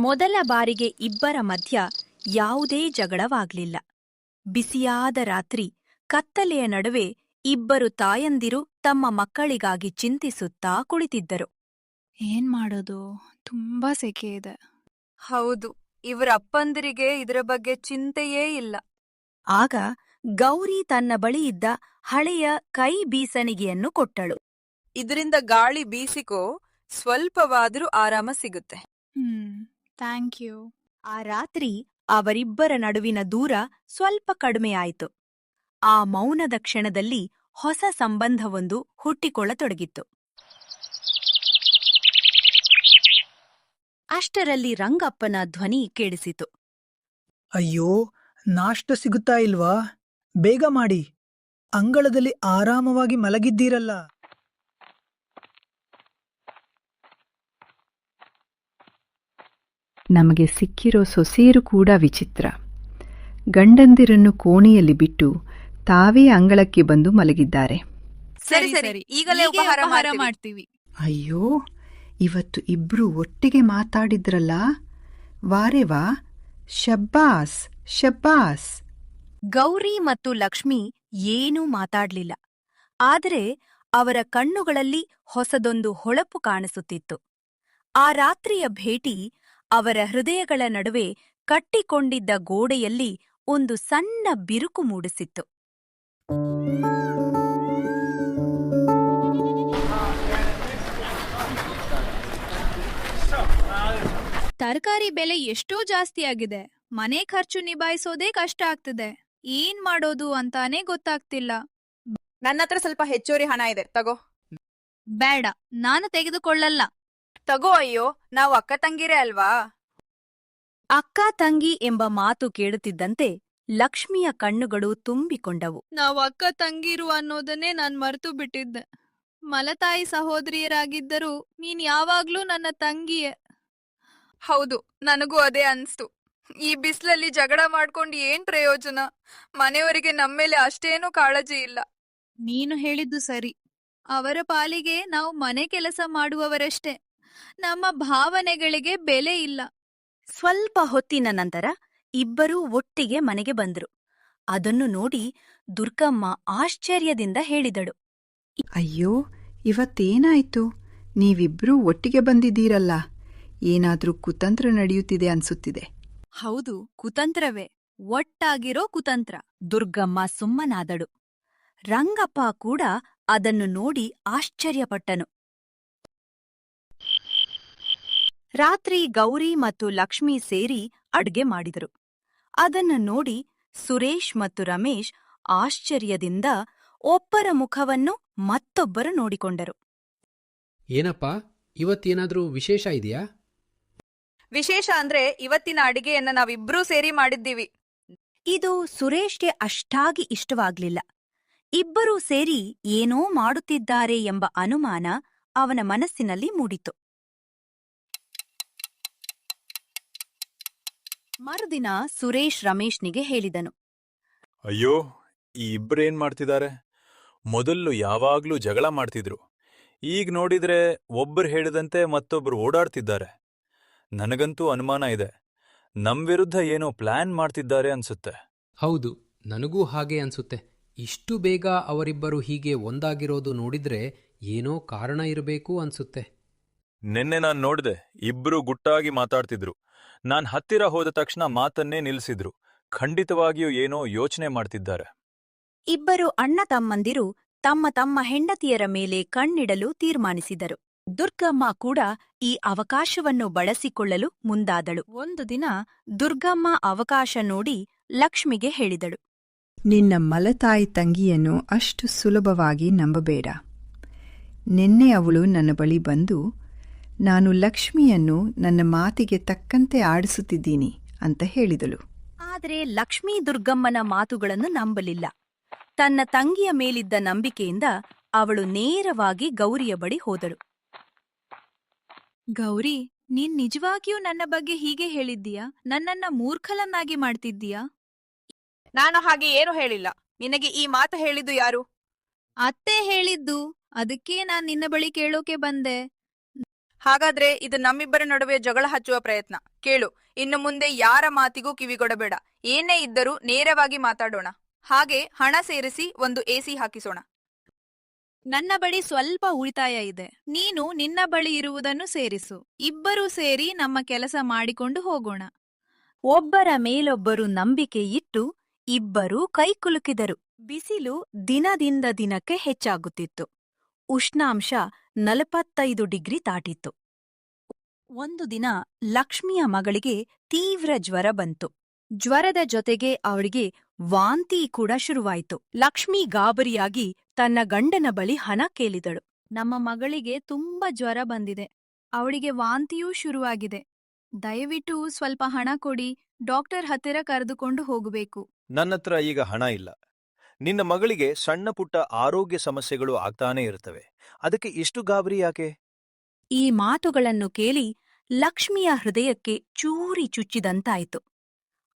ಮೊದಲ ಬಾರಿಗೆ ಇಬ್ಬರ ಮಧ್ಯ ಯಾವುದೇ ಜಗಳವಾಗ್ಲಿಲ್ಲ. ಬಿಸಿಯಾದ ರಾತ್ರಿ, ಕತ್ತಲೆಯ ನಡುವೆ ಇಬ್ಬರು ತಾಯಂದಿರು ತಮ್ಮ ಮಕ್ಕಳಿಗಾಗಿ ಚಿಂತಿಸುತ್ತಾ ಕುಳಿತಿದ್ದರು. ಏನ್ ಮಾಡೋದು, ತುಂಬಾ ಸೆಕೆ ಇದೆ. ಹೌದು, ಇವರ ಅಪ್ಪಂದಿರಿಗೆ ಇದರ ಬಗ್ಗೆ ಚಿಂತೆಯೇ ಇಲ್ಲ. ಆಗ ಗೌರಿ ತನ್ನ ಬಳಿ ಇದ್ದ ಹಳೆಯ ಕೈ ಬೀಸಣಿಗೆಯನ್ನು ಕೊಟ್ಟಳು. ಇದರಿಂದ ಗಾಳಿ ಬೀಸಿಕೋ, ಸ್ವಲ್ಪವಾದರೂ ಆರಾಮ ಸಿಗುತ್ತೆ. Thank you. ಆ ರಾತ್ರಿ ಅವರಿಬ್ಬರ ನಡುವಿನ ದೂರ ಸ್ವಲ್ಪ ಕಡಿಮೆಯಾಯಿತು. ಆ ಮೌನದ ಕ್ಷಣದಲ್ಲಿ ಹೊಸ ಸಂಬಂಧವೊಂದು ಹುಟ್ಟಿಕೊಳ್ಳತೊಡಗಿತ್ತು. ಅಷ್ಟರಲ್ಲಿ ರಂಗಪ್ಪನ ಧ್ವನಿ ಕೇಳಿಸಿತು. ಅಯ್ಯೋ, ನಾಷ್ಟ ಸಿಗುತ್ತಾ ಇಲ್ವಾ? ಬೇಗ ಮಾಡಿ. ಅಂಗಳದಲ್ಲಿ ಆರಾಮವಾಗಿ ಮಲಗಿದ್ದೀರಲ್ಲ. ನಮಗೆ ಸಿಕ್ಕಿರೋ ಸೊಸೆಯರು ಕೂಡ ವಿಚಿತ್ರ. ಗಂಡಂದಿರನ್ನು ಕೋಣೆಯಲ್ಲಿ ಬಿಟ್ಟು ತಾವೇ ಅಂಗಳಕ್ಕೆ ಬಂದು ಮಲಗಿದ್ದಾರೆ. ಸರಿ ಸರಿ, ಈಗಲೇ ಉಪಹಾರ ಮಾಡ್ತೀವಿ. ಅಯ್ಯೋ, ಇವತ್ತು ಇಬ್ರು ಒಟ್ಟಿಗೆ ಮಾತಾಡಿದ್ರಲ್ಲ, ವಾರೆವಾ, ಶಬ್ಬಾಸ್ ಶಬ್ಬಾಸ್. ಗೌರಿ ಮತ್ತು ಲಕ್ಷ್ಮಿ ಏನೂ ಮಾತಾಡ್ಲಿಲ್ಲ. ಆದರೆ ಅವರ ಕಣ್ಣುಗಳಲ್ಲಿ ಹೊಸದೊಂದು ಹೊಳಪು ಕಾಣಿಸುತ್ತಿತ್ತು. ಆ ರಾತ್ರಿಯ ಭೇಟಿ ಅವರ ಹೃದಯಗಳ ನಡುವೆ ಕಟ್ಟಿಕೊಂಡಿದ್ದ ಗೋಡೆಯಲ್ಲಿ ಒಂದು ಸಣ್ಣ ಬಿರುಕು ಮೂಡಿಸಿತ್ತು. ತರಕಾರಿ ಬೆಲೆ ಎಷ್ಟೋ ಜಾಸ್ತಿ ಆಗಿದೆ. ಮನೆ ಖರ್ಚು ನಿಭಾಯಿಸೋದೇ ಕಷ್ಟ ಆಗ್ತಿದೆ. ಏನ್ ಮಾಡೋದು ಅಂತಾನೆ ಗೊತ್ತಾಗ್ತಿಲ್ಲ. ನನ್ನತ್ರ ಸ್ವಲ್ಪ ಹೆಚ್ಚುವರಿ ಹಣ ಇದೆ, ತಗೋ. ಬೇಡ, ನಾನು ತೆಗೆದುಕೊಳ್ಳಲ್ಲ. ತಗೋ. ಅಯ್ಯೋ, ನಾವು ಅಕ್ಕ ತಂಗಿರೇ ಅಲ್ವಾ? ಅಕ್ಕ ತಂಗಿ ಎಂಬ ಮಾತು ಕೇಳುತ್ತಿದ್ದಂತೆ ಲಕ್ಷ್ಮಿಯ ಕಣ್ಣುಗಳು ತುಂಬಿಕೊಂಡವು. ನಾವು ಅಕ್ಕ ತಂಗಿರು ಅನ್ನೋದನ್ನೇ ನಾನ್ ಮರೆತು ಬಿಟ್ಟಿದ್ದೆ. ಮಲತಾಯಿ ಸಹೋದರಿಯರಾಗಿದ್ದರೂ ನೀನ್ ಯಾವಾಗ್ಲೂ ನನ್ನ ತಂಗಿಯೇ. ಹೌದು, ನನಗೂ ಅದೇ ಅನ್ಸ್ತು. ಈ ಬಿಸಿಲಲ್ಲಿ ಜಗಳ ಮಾಡ್ಕೊಂಡು ಏನ್ ಪ್ರಯೋಜನ? ಮನೆಯವರಿಗೆ ನಮ್ಮೇಲೆ ಅಷ್ಟೇನೂ ಕಾಳಜಿ ಇಲ್ಲ. ನೀನು ಹೇಳಿದ್ದು ಸರಿ. ಅವರ ಪಾಲಿಗೆ ನಾವು ಮನೆ ಕೆಲಸ ಮಾಡುವವರಷ್ಟೇ. ನಮ್ಮ ಭಾವನೆಗಳಿಗೆ ಬೆಲೆ ಇಲ್ಲ. ಸ್ವಲ್ಪ ಹೊತ್ತಿನ ನಂತರ ಇಬ್ಬರೂ ಒಟ್ಟಿಗೆ ಮನೆಗೆ ಬಂದ್ರು. ಅದನ್ನು ನೋಡಿ ದುರ್ಗಮ್ಮ ಆಶ್ಚರ್ಯದಿಂದ ಹೇಳಿದಳು. ಅಯ್ಯೋ, ಇವತ್ತೇನಾಯ್ತು? ನೀವಿಬ್ರೂ ಒಟ್ಟಿಗೆ ಬಂದಿದ್ದೀರಲ್ಲ, ಏನಾದ್ರೂ ಕುತಂತ್ರ ನಡೆಯುತ್ತಿದೆ ಅನ್ಸುತ್ತಿದೆ. ಹೌದು, ಕುತಂತ್ರವೇ. ಒಟ್ಟಾಗಿರೋ ಕುತಂತ್ರ. ದುರ್ಗಮ್ಮ ಸುಮ್ಮನಾದಳು. ರಂಗಪ್ಪ ಕೂಡ ಅದನ್ನು ನೋಡಿ ಆಶ್ಚರ್ಯಪಟ್ಟನು. ರಾತ್ರಿ ಗೌರಿ ಮತ್ತು ಲಕ್ಷ್ಮಿ ಸೇರಿ ಅಡ್ಗೆ ಮಾಡಿದರು. ಅದನ್ನು ನೋಡಿ ಸುರೇಶ್ ಮತ್ತು ರಮೇಶ್ ಆಶ್ಚರ್ಯದಿಂದ ಒಬ್ಬರ ಮುಖವನ್ನು ಮತ್ತೊಬ್ಬರು ನೋಡಿಕೊಂಡರು. ಏನಪ್ಪಾ, ಇವತ್ತೇನಾದ್ರೂ ವಿಶೇಷ ಇದೆಯಾ? ವಿಶೇಷ ಅಂದ್ರೆ ಇವತ್ತಿನ ಅಡಿಗೆಯನ್ನ ನಾವಿಬ್ರೂ ಸೇರಿ ಮಾಡಿದ್ದೀವಿ. ಇದು ಸುರೇಶ್ಗೆ ಅಷ್ಟಾಗಿ ಇಷ್ಟವಾಗ್ಲಿಲ್ಲ. ಇಬ್ಬರೂ ಸೇರಿ ಏನೋ ಮಾಡುತ್ತಿದ್ದಾರೆ ಎಂಬ ಅನುಮಾನ ಅವನ ಮನಸ್ಸಿನಲ್ಲಿ ಮೂಡಿತು. ಮರುದಿನ ಸುರೇಶ್ ರಮೇಶ್ನಿಗೆ ಹೇಳಿದನು. ಅಯ್ಯೋ, ಈ ಇಬ್ರೇನ್ ಮಾಡ್ತಿದ್ದಾರೆ? ಮೊದಲು ಯಾವಾಗ್ಲೂ ಜಗಳ ಮಾಡ್ತಿದ್ರು. ಈಗ ನೋಡಿದ್ರೆ ಒಬ್ಬರು ಹೇಳಿದಂತೆ ಮತ್ತೊಬ್ರು ಓಡಾಡ್ತಿದ್ದಾರೆ. ನನಗಂತೂ ಅನುಮಾನ ಇದೆ, ನಮ್ ವಿರುದ್ಧ ಏನೋ ಪ್ಲಾನ್ ಮಾಡ್ತಿದ್ದಾರೆ ಅನ್ಸುತ್ತೆ. ಹೌದು, ನನಗೂ ಹಾಗೆ ಅನ್ಸುತ್ತೆ. ಇಷ್ಟು ಬೇಗ ಅವರಿಬ್ಬರು ಹೀಗೆ ಒಂದಾಗಿರೋದು ನೋಡಿದ್ರೆ ಏನೋ ಕಾರಣ ಇರಬೇಕು ಅನ್ಸುತ್ತೆ. ನಿನ್ನೆ ನಾನ್ ನೋಡ್ದೆ, ಇಬ್ರು ಗುಟ್ಟಾಗಿ ಮಾತಾಡ್ತಿದ್ರು. ನಾನ್ ಹತ್ತಿರ ಹೋದ ತಕ್ಷಣ ಮಾತನ್ನೇ ನಿಲ್ಸಿದ್ರು. ಖಂಡಿತವಾಗಿಯೂ ಏನೋ ಯೋಚನೆ ಮಾಡ್ತಿದ್ದಾರೆ. ಇಬ್ಬರು ಅಣ್ಣ ತಮ್ಮಂದಿರು ತಮ್ಮ ತಮ್ಮ ಹೆಂಡತಿಯರ ಮೇಲೆ ಕಣ್ಣಿಡಲು ತೀರ್ಮಾನಿಸಿದರು. ದುರ್ಗಮ್ಮ ಕೂಡ ಈ ಅವಕಾಶವನ್ನು ಬಳಸಿಕೊಳ್ಳಲು ಮುಂದಾದಳು. ಒಂದು ದಿನ ದುರ್ಗಮ್ಮ ಅವಕಾಶ ನೋಡಿ ಲಕ್ಷ್ಮಿಗೆ ಹೇಳಿದಳು. ನಿನ್ನ ಮಲತಾಯಿ ತಂಗಿಯನ್ನು ಅಷ್ಟು ಸುಲಭವಾಗಿ ನಂಬಬೇಡ. ನಿನ್ನೆ ಅವಳು ನನ್ನ ಬಳಿ ಬಂದು, ನಾನು ಲಕ್ಷ್ಮಿಯನ್ನು ನನ್ನ ಮಾತಿಗೆ ತಕ್ಕಂತೆ ಆಡಿಸುತ್ತಿದ್ದೀನಿ ಅಂತ ಹೇಳಿದಳು. ಆದರೆ ಲಕ್ಷ್ಮೀ ದುರ್ಗಮ್ಮನ ಮಾತುಗಳನ್ನು ನಂಬಲಿಲ್ಲ. ತನ್ನ ತಂಗಿಯ ಮೇಲಿದ್ದ ನಂಬಿಕೆಯಿಂದ ಅವಳು ನೇರವಾಗಿ ಗೌರಿಯ ಬಳಿ ಹೋದಳು. ಗೌರಿ, ನೀನ್ ನಿಜವಾಗಿಯೂ ನನ್ನ ಬಗ್ಗೆ ಹೀಗೆ ಹೇಳಿದ್ದೀಯಾ? ನನ್ನನ್ನ ಮೂರ್ಖಲನ್ನಾಗಿ ಮಾಡ್ತಿದ್ದೀಯಾ? ನಾನು ಹಾಗೆ ಏನು ಹೇಳಿಲ್ಲ. ನಿನಗೆ ಈ ಮಾತು ಹೇಳಿದ್ದು ಯಾರು? ಅತ್ತೆ ಹೇಳಿದ್ದು. ಅದಕ್ಕೆ ನಾನ್ ನಿನ್ನ ಬಳಿ ಕೇಳೋಕೆ ಬಂದೆ. ಹಾಗಾದ್ರೆ ಇದು ನಮ್ಮಿಬ್ಬರ ನಡುವೆ ಜಗಳ ಹಚ್ಚುವ ಪ್ರಯತ್ನ. ಕೇಳು, ಇನ್ನು ಮುಂದೆ ಯಾರ ಮಾತಿಗೂ ಕಿವಿಗೊಡಬೇಡ. ಏನೇ ಇದ್ದರೂ ನೇರವಾಗಿ ಮಾತಾಡೋಣ. ಹಾಗೆ ಹಣ ಸೇರಿಸಿ ಒಂದು ಎಸಿ ಹಾಕಿಸೋಣ. ನನ್ನ ಬಳಿ ಸ್ವಲ್ಪ ಉಳಿತಾಯ ಇದೆ. ನೀನು ನಿನ್ನ ಬಳಿ ಇರುವುದನ್ನು ಸೇರಿಸು. ಇಬ್ಬರೂ ಸೇರಿ ನಮ್ಮ ಕೆಲಸ ಮಾಡಿಕೊಂಡು ಹೋಗೋಣ. ಒಬ್ಬರ ಮೇಲೊಬ್ಬರು ನಂಬಿಕೆ ಇಟ್ಟು ಇಬ್ಬರೂ ಕೈಕುಲುಕಿದರು. ಬಿಸಿಲು ದಿನದಿಂದ ದಿನಕ್ಕೆ ಹೆಚ್ಚಾಗುತ್ತಿತ್ತು. ಉಷ್ಣಾಂಶ 45 ಡಿಗ್ರಿ ದಾಟಿತ್ತು. ಒಂದು ದಿನ ಲಕ್ಷ್ಮಿಯ ಮಗಳಿಗೆ ತೀವ್ರ ಜ್ವರ ಬಂತು. ಜ್ವರದ ಜೊತೆಗೆ ಅವಳಿಗೆ ವಾಂತಿ ಕೂಡ ಶುರುವಾಯಿತು. ಲಕ್ಷ್ಮಿ ಗಾಬರಿಯಾಗಿ ತನ್ನ ಗಂಡನ ಬಳಿ ಹಣ ಕೇಳಿದಳು. ನಮ್ಮ ಮಗಳಿಗೆ ತುಂಬಾ ಜ್ವರ ಬಂದಿದೆ. ಅವಳಿಗೆ ವಾಂತಿಯೂ ಶುರುವಾಗಿದೆ. ದಯವಿಟ್ಟು ಸ್ವಲ್ಪ ಹಣ ಕೊಡಿ. ಡಾಕ್ಟರ್ ಹತ್ತಿರ ಕರೆದುಕೊಂಡು ಹೋಗಬೇಕು. ನನ್ನತ್ರ ಈಗ ಹಣ ಇಲ್ಲ. ನಿನ್ನ ಮಗಳಿಗೆ ಸಣ್ಣ ಪುಟ್ಟ ಆರೋಗ್ಯ ಸಮಸ್ಯೆಗಳು ಆಗ್ತಾನೇ ಇರ್ತವೆ. ಅದಕ್ಕೆ ಇಷ್ಟು ಗಾಬರಿ ಯಾಕೆ? ಈ ಮಾತುಗಳನ್ನು ಕೇಳಿ ಲಕ್ಷ್ಮಿಯ ಹೃದಯಕ್ಕೆ ಚೂರಿ ಚುಚ್ಚಿದಂತಾಯಿತು.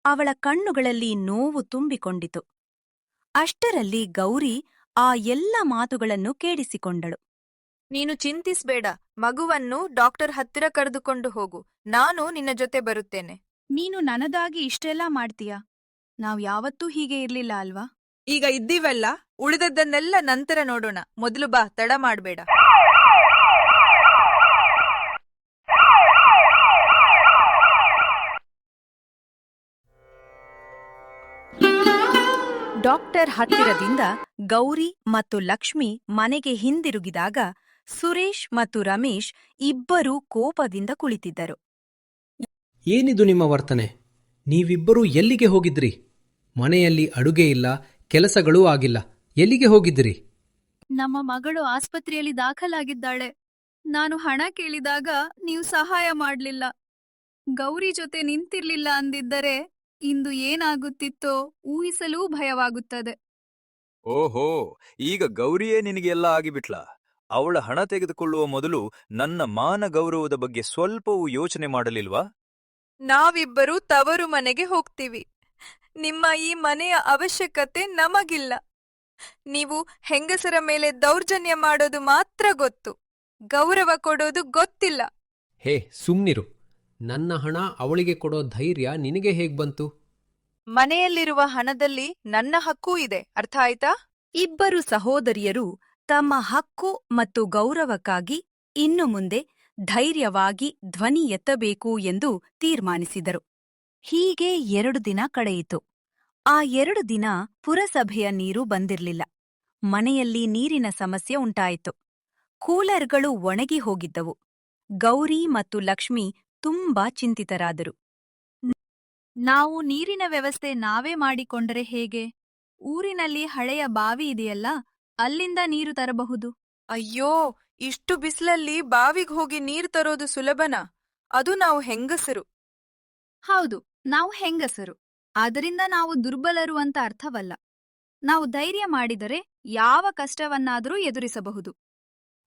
ಅವಳ ಕಣ್ಣುಗಳಲ್ಲಿ ನೋವು ತುಂಬಿಕೊಂಡಿತು. ಅಷ್ಟರಲ್ಲಿ ಗೌರಿ ಆ ಎಲ್ಲ ಮಾತುಗಳನ್ನು ಕೇಳಿಸಿಕೊಂಡಳು. ನೀನು ಚಿಂತಿಸ್ಬೇಡ. ಮಗುವನ್ನು ಡಾಕ್ಟರ್ ಹತ್ತಿರ ಕರೆದುಕೊಂಡು ಹೋಗು. ನಾನು ನಿನ್ನ ಜೊತೆ ಬರುತ್ತೇನೆ. ನೀನು ನನಗಾಗಿ ಇಷ್ಟೆಲ್ಲ ಮಾಡ್ತೀಯಾ? ನಾವ್ ಯಾವತ್ತೂ ಹೀಗೆ ಇರ್ಲಿಲ್ಲ ಅಲ್ವಾ? ಈಗ ಇದ್ದೀವಲ್ಲ, ಉಳಿದದ್ದನ್ನೆಲ್ಲ ನಂತರ ನೋಡೋಣ. ಮೊದಲು ಬಾ, ತಡ ಮಾಡ್ಬೇಡ. ಡಾಕ್ಟರ್ ಹತ್ತಿರದಿಂದ ಗೌರಿ ಮತ್ತು ಲಕ್ಷ್ಮಿ ಮನೆಗೆ ಹಿಂದಿರುಗಿದಾಗ ಸುರೇಶ್ ಮತ್ತು ರಮೇಶ್ ಇಬ್ಬರೂ ಕೋಪದಿಂದ ಕುಳಿತಿದ್ದರು. ಏನಿದು ನಿಮ್ಮ ವರ್ತನೆ? ನೀವಿಬ್ಬರೂ ಎಲ್ಲಿಗೆ ಹೋಗಿದ್ರಿ? ಮನೆಯಲ್ಲಿ ಅಡುಗೆ ಇಲ್ಲ, ಕೆಲಸಗಳೂ ಆಗಿಲ್ಲ. ಎಲ್ಲಿಗೆ ಹೋಗಿದ್ರಿ? ನಮ್ಮ ಮಗಳು ಆಸ್ಪತ್ರೆಯಲ್ಲಿ ದಾಖಲಾಗಿದ್ದಾಳೆ. ನಾನು ಹಣ ಕೇಳಿದಾಗ ನೀವು ಸಹಾಯ ಮಾಡ್ಲಿಲ್ಲ. ಗೌರಿ ಜೊತೆ ನಿಂತಿರ್ಲಿಲ್ಲ ಅಂದಿದ್ದರೆ ಇಂದು ಏನಾಗುತ್ತಿತ್ತೋ ಊಹಿಸಲೂ ಭಯವಾಗುತ್ತದೆ. ಓಹೋ, ಈಗ ಗೌರಿಯೇ ನಿನಗೆ ಎಲ್ಲ ಆಗಿಬಿಟ್ಲ. ಅವಳ ಹಣ ತೆಗೆದುಕೊಳ್ಳುವ ಮೊದಲು ನನ್ನ ಮಾನ ಗೌರವದ ಬಗ್ಗೆ ಸ್ವಲ್ಪವೂ ಯೋಚನೆ ಮಾಡಲಿಲ್ವಾ? ನಾವಿಬ್ಬರೂ ತವರು ಮನೆಗೆ ಹೋಗ್ತೀವಿ. ನಿಮ್ಮ ಈ ಮನೆಯ ಅವಶ್ಯಕತೆ ನಮಗಿಲ್ಲ. ನೀವು ಹೆಂಗಸರ ಮೇಲೆ ದೌರ್ಜನ್ಯ ಮಾಡೋದು ಮಾತ್ರ ಗೊತ್ತು. ಗೌರವ ಕೊಡೋದು ಗೊತ್ತಿಲ್ಲ. ಹೇ, ಸುಮ್ನಿರು. ನನ್ನ ಹಣ ಅವಳಿಗೆ ಕೊಡೋ ಧೈರ್ಯ ನಿನಗೆ ಹೇಗ್ಬಂತು? ಮನೆಯಲ್ಲಿರುವ ಹಣದಲ್ಲಿ ನನ್ನ ಹಕ್ಕೂ ಇದೆ, ಅರ್ಥ ಆಯ್ತಾ? ಇಬ್ಬರು ಸಹೋದರಿಯರು ತಮ್ಮ ಹಕ್ಕು ಮತ್ತು ಗೌರವಕ್ಕಾಗಿ ಇನ್ನು ಮುಂದೆ ಧೈರ್ಯವಾಗಿ ಧ್ವನಿ ಎತ್ತಬೇಕು ಎಂದು ತೀರ್ಮಾನಿಸಿದರು. ಹೀಗೆ 2 ದಿನ ಕಳೆಯಿತು. ಆ 2 ದಿನ ಪುರಸಭೆಯ ನೀರು ಬಂದಿರ್ಲಿಲ್ಲ. ಮನೆಯಲ್ಲಿ ನೀರಿನ ಸಮಸ್ಯೆ ಉಂಟಾಯಿತು. ಕೂಲರ್ಗಳು ಒಣಗಿ ಹೋಗಿದ್ದವು. ಗೌರಿ ಮತ್ತು ಲಕ್ಷ್ಮಿ ತುಂಬಾ ಚಿಂತಿತರಾದರು. ನಾವು ನೀರಿನ ವ್ಯವಸ್ಥೆ ನಾವೇ ಮಾಡಿಕೊಂಡರೆ ಹೇಗೆ? ಊರಿನಲ್ಲಿ ಹಳೆಯ ಬಾವಿ ಇದೆಯಲ್ಲ, ಅಲ್ಲಿಂದ ನೀರು ತರಬಹುದು. ಅಯ್ಯೋ, ಇಷ್ಟು ಬಿಸಿಲಲ್ಲಿ ಬಾವಿಗ್ ಹೋಗಿ ನೀರು ತರೋದು ಸುಲಭನಾ? ಅದು ನಾವು ಹೆಂಗಸರು. ಹೌದು, ನಾವು ಹೆಂಗಸರು. ಆದ್ದರಿಂದ ನಾವು ದುರ್ಬಲರು ಅಂತ ಅರ್ಥವಲ್ಲ. ನಾವು ಧೈರ್ಯ ಮಾಡಿದರೆ ಯಾವ ಕಷ್ಟವನ್ನಾದರೂ ಎದುರಿಸಬಹುದು.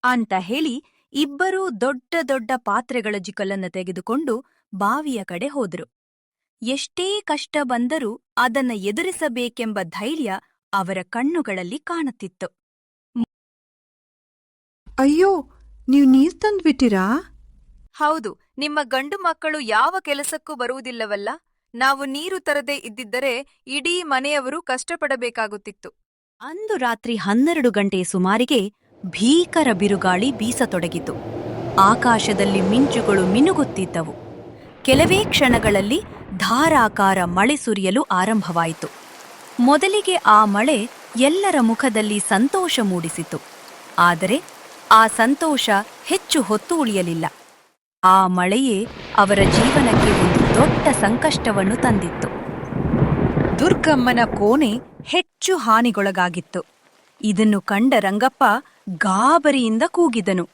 ಅಂತ ಹೇಳಿ ಇಬ್ಬರೂ ದೊಡ್ಡ ದೊಡ್ಡ ಪಾತ್ರೆಗಳ ಜಿಕಲನ್ನು ತೆಗೆದುಕೊಂಡು ಬಾವಿಯ ಕಡೆ ಹೋದರು. ಎಷ್ಟೇ ಕಷ್ಟ ಬಂದರೂ ಅದನ್ನ ಎದುರಿಸಬೇಕೆಂಬ ಧೈರ್ಯ ಅವರ ಕಣ್ಣುಗಳಲ್ಲಿ ಕಾಣುತ್ತಿತ್ತು. ಅಯ್ಯೋ, ನೀವು ನೀರು ತಂದ್ಬಿಟ್ಟಿರಾ? ಹೌದು, ನಿಮ್ಮ ಗಂಡು ಮಕ್ಕಳು ಯಾವ ಕೆಲಸಕ್ಕೂ ಬರುವುದಿಲ್ಲವಲ್ಲ. ನಾವು ನೀರು ತರದೇ ಇದ್ದಿದ್ದರೆ ಇಡೀ ಮನೆಯವರು ಕಷ್ಟಪಡಬೇಕಾಗುತ್ತಿತ್ತು. ಅಂದು ರಾತ್ರಿ 12 ಗಂಟೆ ಸುಮಾರಿಗೆ ಭೀಕರ ಬಿರುಗಾಳಿ ಬೀಸತೊಡಗಿತು. ಆಕಾಶದಲ್ಲಿ ಮಿಂಚುಗಳು ಮಿನುಗುತ್ತಿದ್ದವು. ಕೆಲವೇ ಕ್ಷಣಗಳಲ್ಲಿ ಧಾರಾಕಾರ ಮಳೆ ಸುರಿಯಲು ಆರಂಭವಾಯಿತು. ಮೊದಲಿಗೆ ಆ ಮಳೆ ಎಲ್ಲರ ಮುಖದಲ್ಲಿ ಸಂತೋಷ ಮೂಡಿಸಿತು. ಆದರೆ ಆ ಸಂತೋಷ ಹೆಚ್ಚು ಹೊತ್ತು ಉಳಿಯಲಿಲ್ಲ. ಆ ಮಳೆಯೇ ಅವರ ಜೀವನಕ್ಕೆ ಒಂದು ದೊಡ್ಡ ಸಂಕಷ್ಟವನ್ನು ತಂದಿತ್ತು. ದುರ್ಗಮ್ಮನ ಕೋಣೆ ಹೆಚ್ಚು ಹಾನಿಗೊಳಗಾಗಿತ್ತು. ಇದನ್ನು ಕಂಡ ರಂಗಪ್ಪ ಗಾಬರಿಯಿಂದ ಕೂಗಿದನು.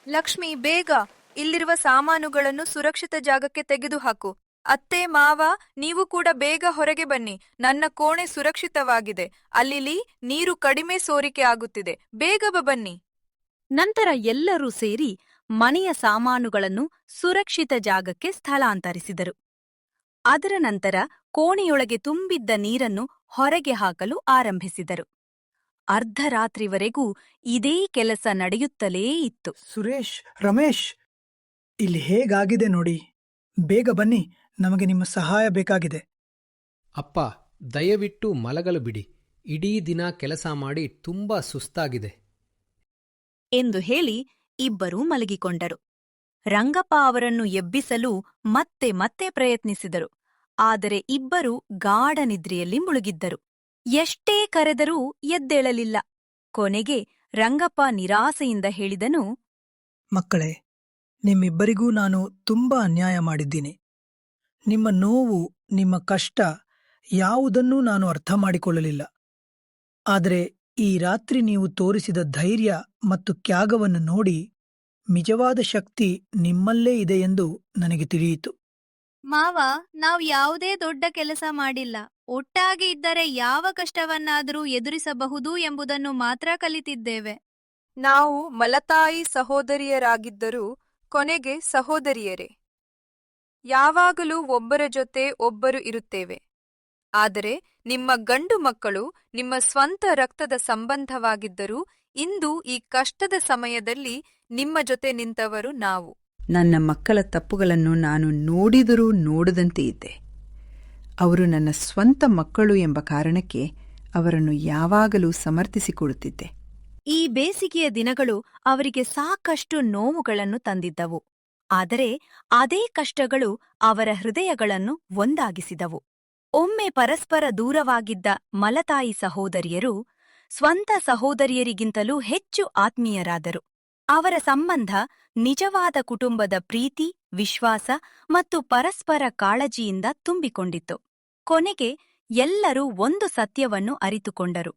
ಲಕ್ಷ್ಮಿ, ಬೇಗ ಇಲ್ಲಿರುವ ಸಾಮಾನುಗಳನ್ನು ಸುರಕ್ಷಿತ ಜಾಗಕ್ಕೆ ತೆಗೆದುಹಾಕು. ಅತ್ತೆ, ಮಾವ, ನೀವು ಕೂಡ ಬೇಗ ಹೊರಗೆ ಬನ್ನಿ. ನನ್ನ ಕೋಣೆ ಸುರಕ್ಷಿತವಾಗಿದೆ. ಅಲ್ಲಿ ನೀರು ಕಡಿಮೆ ಸೋರಿಕೆ ಆಗುತ್ತಿದೆ. ಬೇಗ ಬನ್ನಿ. ನಂತರ ಎಲ್ಲರೂ ಸೇರಿ ಮನೆಯ ಸಾಮಾನುಗಳನ್ನು ಸುರಕ್ಷಿತ ಜಾಗಕ್ಕೆ ಸ್ಥಳಾಂತರಿಸಿದರು. ಅದರ ನಂತರ ಕೋಣೆಯೊಳಗೆ ತುಂಬಿದ್ದ ನೀರನ್ನು ಹೊರಗೆ ಹಾಕಲು ಆರಂಭಿಸಿದರು. ಅರ್ಧರಾತ್ರಿವರೆಗೂ ಇದೇ ಕೆಲಸ ನಡೆಯುತ್ತಲೇ ಇತ್ತು. ಸುರೇಶ್, ರಮೇಶ್, ಇಲ್ಲಿ ಹೇಗಾಗಿದೆ ನೋಡಿ. ಬೇಗ ಬನ್ನಿ, ನಮಗೆ ನಿಮ್ಮ ಸಹಾಯ ಬೇಕಾಗಿದೆ. ಅಪ್ಪ, ದಯವಿಟ್ಟು ಮಲಗಲು ಬಿಡಿ. ಇಡೀ ದಿನ ಕೆಲಸ ಮಾಡಿ ತುಂಬಾ ಸುಸ್ತಾಗಿದೆ. ಎಂದು ಹೇಳಿ ಇಬ್ಬರೂ ಮಲಗಿಕೊಂಡರು. ರಂಗಪ್ಪ ಅವರನ್ನು ಎಬ್ಬಿಸಲು ಮತ್ತೆ ಮತ್ತೆ ಪ್ರಯತ್ನಿಸಿದರು. ಆದರೆ ಇಬ್ಬರೂ ಗಾಢ ನಿದ್ರೆಯಲ್ಲಿ ಮುಳುಗಿದ್ದರು. ಎಷ್ಟೇ ಕರೆದರೂ ಎದ್ದೇಳಲಿಲ್ಲ. ಕೊನೆಗೆ ರಂಗಪ್ಪ ನಿರಾಸೆಯಿಂದ ಹೇಳಿದನು, ಮಕ್ಕಳೇ, ನಿಮ್ಮಿಬ್ಬರಿಗೂ ನಾನು ತುಂಬಾ ಅನ್ಯಾಯ ಮಾಡಿದ್ದೀನಿ. ನಿಮ್ಮ ನೋವು, ನಿಮ್ಮ ಕಷ್ಟ ಯಾವುದನ್ನೂ ನಾನು ಅರ್ಥ ಮಾಡಿಕೊಳ್ಳಲಿಲ್ಲ. ಆದರೆ ಈ ರಾತ್ರಿ ನೀವು ತೋರಿಸಿದ ಧೈರ್ಯ ಮತ್ತು ತ್ಯಾಗವನ್ನು ನೋಡಿ ನಿಜವಾದ ಶಕ್ತಿ ನಿಮ್ಮಲ್ಲೇ ಇದೆ ಎಂದು ನನಗೆ ತಿಳಿಯಿತು. ಮಾವ, ನಾವ್ ಯಾವುದೇ ದೊಡ್ಡ ಕೆಲಸ ಮಾಡಿಲ್ಲ. ಒಟ್ಟಾಗಿ ಇದ್ದರೆ ಯಾವ ಕಷ್ಟವನ್ನಾದರೂ ಎದುರಿಸಬಹುದು ಎಂಬುದನ್ನು ಮಾತ್ರ ಕಲಿತಿದ್ದೇವೆ. ನಾವು ಮಲತಾಯಿ ಸಹೋದರಿಯರಾಗಿದ್ದರೂ ಕೊನೆಗೆ ಸಹೋದರಿಯರೇ. ಯಾವಾಗಲೂ ಒಬ್ಬರ ಜೊತೆ ಒಬ್ಬರು ಇರುತ್ತೇವೆ. ಆದರೆ ನಿಮ್ಮ ಗಂಡು ಮಕ್ಕಳು ನಿಮ್ಮ ಸ್ವಂತ ರಕ್ತದ ಸಂಬಂಧವಾಗಿದ್ದರೂ ಇಂದು ಈ ಕಷ್ಟದ ಸಮಯದಲ್ಲಿ ನಿಮ್ಮ ಜೊತೆ ನಿಂತವರು ನಾವು. ನನ್ನ ಮಕ್ಕಳ ತಪ್ಪುಗಳನ್ನು ನಾನು ನೋಡಿದರೂ ನೋಡದಂತೆ ಇದ್ದೆ. ಅವರು ನನ್ನ ಸ್ವಂತ ಮಕ್ಕಳು ಎಂಬ ಕಾರಣಕ್ಕೆ ಅವರನ್ನು ಯಾವಾಗಲೂ ಸಮರ್ಥಿಸಿಕೊಡುತ್ತಿದ್ದೆ. ಈ ಬೇಸಿಗೆಯ ದಿನಗಳು ಅವರಿಗೆ ಸಾಕಷ್ಟು ನೋವುಗಳನ್ನು ತಂದಿದ್ದವು. ಆದರೆ ಅದೇ ಕಷ್ಟಗಳು ಅವರ ಹೃದಯಗಳನ್ನು ಒಂದಾಗಿಸಿದವು. ಒಮ್ಮೆ ಪರಸ್ಪರ ದೂರವಾಗಿದ್ದ ಮಲತಾಯಿ ಸಹೋದರಿಯರು ಸ್ವಂತ ಸಹೋದರಿಯರಿಗಿಂತಲೂ ಹೆಚ್ಚು ಆತ್ಮೀಯರಾದರು. ಅವರ ಸಂಬಂಧ ನಿಜವಾದ ಕುಟುಂಬದ ಪ್ರೀತಿ, ವಿಶ್ವಾಸ ಮತ್ತು ಪರಸ್ಪರ ಕಾಳಜಿಯಿಂದ ತುಂಬಿಕೊಂಡಿತ್ತು. ಕೊನೆಗೆ ಎಲ್ಲರೂ ಒಂದು ಸತ್ಯವನ್ನು ಅರಿತುಕೊಂಡರು.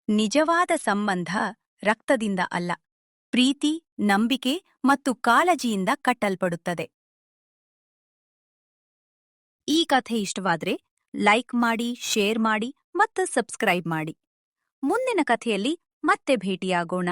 ನಿಜವಾದ ಸಂಬಂಧ ರಕ್ತದಿಂದ ಅಲ್ಲ, ಪ್ರೀತಿ, ನಂಬಿಕೆ ಮತ್ತು ಕಾಳಜಿಯಿಂದ ಕಟ್ಟಲ್ಪಡುತ್ತದೆ. ಈ ಕಥೆ ಇಷ್ಟವಾದ್ರೆ ಲೈಕ್ ಮಾಡಿ, ಶೇರ್ ಮಾಡಿ ಮತ್ತು ಸಬ್ಸ್ಕ್ರೈಬ್ ಮಾಡಿ. ಮುಂದಿನ ಕಥೆಯಲ್ಲಿ ಮತ್ತೆ ಭೇಟಿಯಾಗೋಣ.